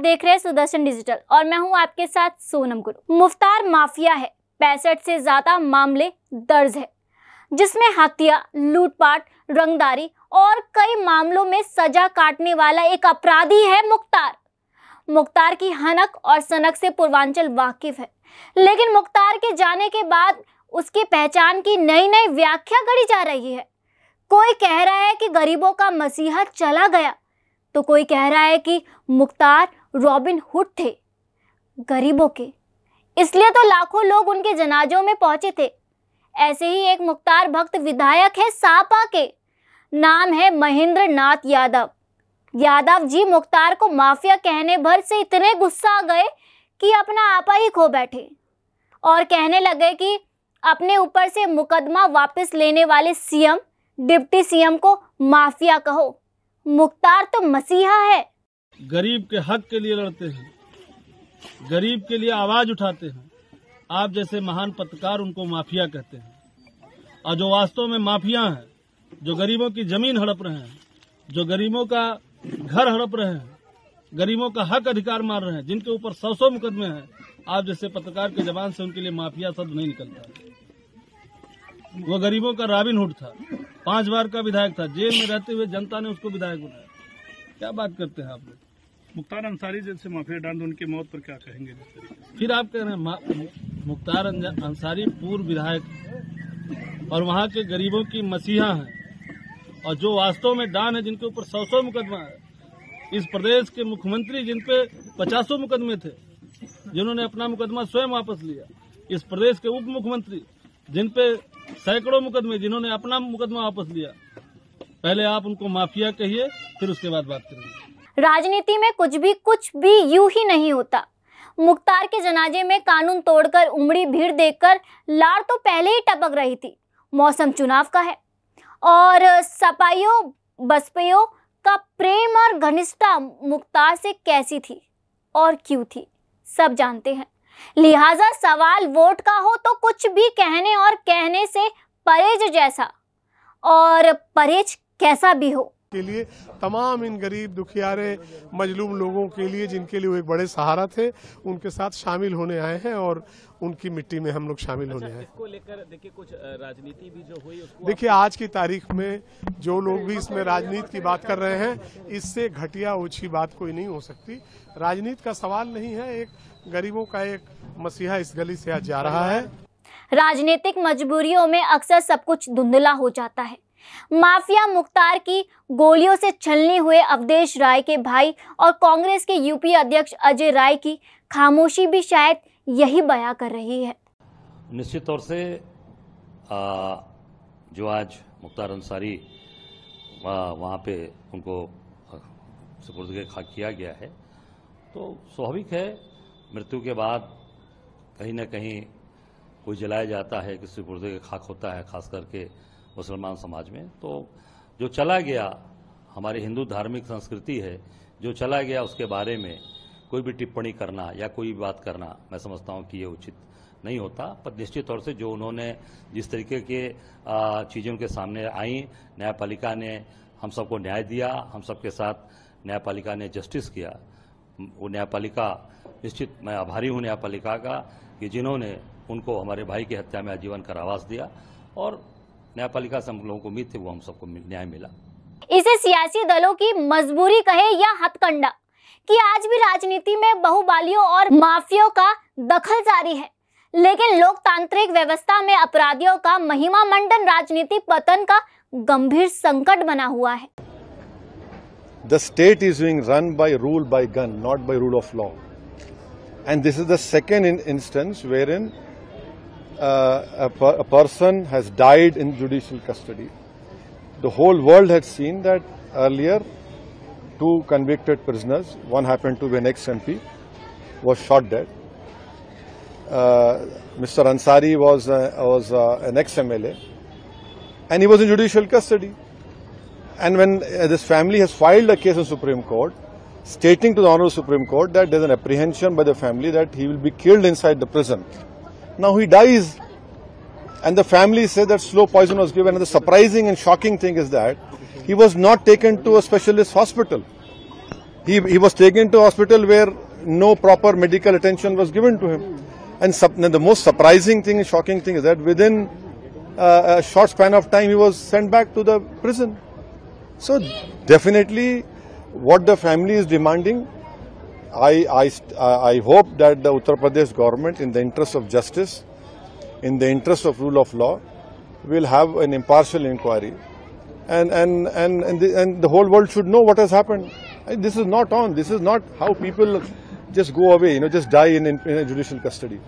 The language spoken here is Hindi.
देख रहे हैं सुदर्शन डिजिटल और मैं हूं आपके साथ सोनम गुरु। मुफ्तार माफिया है, 65 से ज्यादा मामले दर्ज है जिसमें हत्या, लूटपाट, रंगदारी और कई मामलों में सजा काटने वाला एक अपराधी है मुख्तार। मुख्तार की हनक और सनक से पूर्वांचल वाकिफ है, लेकिन मुख्तार के जाने के बाद उसकी पहचान की नई नई व्याख्या करी जा रही है। कोई कह रहा है कि गरीबों का मसीहा चला गया, तो कोई कह रहा है कि मुख्तार रॉबिन हुड थे गरीबों के, इसलिए तो लाखों लोग उनके जनाजों में पहुंचे थे। ऐसे ही एक मुख्तार भक्त विधायक है सापा के, नाम है महेंद्र नाथ यादव। यादव जी मुख्तार को माफिया कहने भर से इतने गुस्सा आ गए कि अपना आपा ही खो बैठे और कहने लगे कि अपने ऊपर से मुकदमा वापस लेने वाले सीएम, डिप्टी सीएम को माफिया कहो। मुख्तार तो मसीहा है। गरीब के हक के लिए लड़ते हैं, गरीब के लिए आवाज उठाते हैं। आप जैसे महान पत्रकार उनको माफिया कहते हैं, और जो वास्तव में माफिया हैं, जो गरीबों की जमीन हड़प रहे हैं, जो गरीबों का घर हड़प रहे हैं, गरीबों का हक अधिकार मार रहे हैं, जिनके ऊपर 100 मुकदमे हैं, आप जैसे पत्रकार के जबान से उनके लिए माफिया शब्द नहीं निकलता। वो गरीबों का रॉबिन हुड था, 5 बार का विधायक था, जेल में रहते हुए जनता ने उसको विधायक बनाया। क्या बात करते हैं आप लोग? मुख्तार अंसारी जैसे माफिया डांड, उनकी मौत पर क्या कहेंगे? फिर आप कह रहे हैं मुख्तार अंसारी पूर्व विधायक और वहाँ के गरीबों की मसीहा हैं, और जो वास्तव में डान है, जिनके ऊपर 100 मुकदमा है, इस प्रदेश के मुख्यमंत्री जिन पे 50 मुकदमे थे, जिन्होंने अपना मुकदमा स्वयं वापस लिया, इस प्रदेश के उप मुख्यमंत्री जिन पे सैकड़ों मुकदमे, जिन्होंने अपना मुकदमा वापस लिया। पहले आप उनको माफिया कहिए, फिर उसके बाद बात करेंगे। राजनीति में कुछ भी यूं ही नहीं होता। मुख्तार के जनाजे में कानून तोड़कर उमड़ी भीड़ देखकर लार तो पहले ही टपक रही थी। मौसम चुनाव का है और सपाइयों बसपाइयों का प्रेम और घनिष्ठता मुख्तार से कैसी थी और क्यों थी, सब जानते हैं। लिहाजा सवाल वोट का हो तो कुछ भी कहने और कहने से परहेज जैसा, और परहेज कैसा भी हो के लिए तमाम इन गरीब दुखियारे मजलूम लोगों के लिए, जिनके लिए वो एक बड़े सहारा थे, उनके साथ शामिल होने आए हैं और उनकी मिट्टी में हम लोग शामिल होने आए। इसको लेकर देखिए कुछ राजनीति भी जो हुई, देखिए आज की तारीख में जो लोग भी इसमें राजनीति की बात कर रहे हैं, इससे घटिया ओछी बात कोई नहीं हो सकती। राजनीति का सवाल नहीं है, एक गरीबों का एक मसीहा इस गली से आज जा रहा है। राजनीतिक मजबूरियों में अक्सर सब कुछ धुंधला हो जाता है। माफिया मुख्तार की गोलियों से छलनी हुए अवधेश राय के भाई और कांग्रेस के यूपी अध्यक्ष अजय राय की खामोशी भी शायद यही बयां कर रही है। निश्चित तौर से जो आज मुख्तार अंसारी वहाँ पे उनको सुपुर्द खाक किया गया है, तो स्वाभाविक है मृत्यु के बाद कहीं न कहीं कोई जलाया जाता है, कि सुपुर्द खाक होता है, खास करके मुसलमान समाज में। तो जो चला गया, हमारी हिंदू धार्मिक संस्कृति है, जो चला गया उसके बारे में कोई भी टिप्पणी करना या कोई बात करना, मैं समझता हूं कि ये उचित नहीं होता। पर निश्चित तौर से जो उन्होंने जिस तरीके के चीज़ों के सामने आई, न्यायपालिका ने हम सबको न्याय दिया, हम सबके साथ न्यायपालिका ने जस्टिस किया, वो न्यायपालिका निश्चित, मैं आभारी हूँ न्यायपालिका का कि जिन्होंने उनको हमारे भाई की हत्या में आजीवन कारावास दिया, और न्यायपालिका से हम लोगों को उम्मीद थी वो हम सबको न्याय मिला। इसे सियासी दलों की मजबूरी कहे या हथकंडा कि आज भी राजनीति में बहुबालियों और माफियों का दखल जारी है, लेकिन लोकतांत्रिक व्यवस्था में अपराधियों का महिमा मंडन राजनीति पतन का गंभीर संकट बना हुआ है। The state is being run by rule by gun, not by rule of law, and this is the second instance wherein a person has died in judicial custody. The whole world had seen that earlier 2 convicted prisoners, one happened to be an ex-MP, was shot dead. Mr. Ansari was an ex-MLA, and he was in judicial custody. And when this family has filed a case in Supreme Court, stating to the Honorable Supreme Court that there is an apprehension by the family that he will be killed inside the prison. Now he dies, and the family say that slow poison was given. And the surprising and shocking thing is that he was not taken to a specialist hospital. He was taken to hospital where no proper medical attention was given to him. And the most surprising thing, shocking thing is that within a short span of time he was sent back to the prison. So definitely what the family is demanding, I hope that the Uttar Pradesh government, in the interest of justice, in the interest of rule of law, will have an impartial inquiry, and the whole world should know what has happened. This is not how people just go away, just die in judicial custody.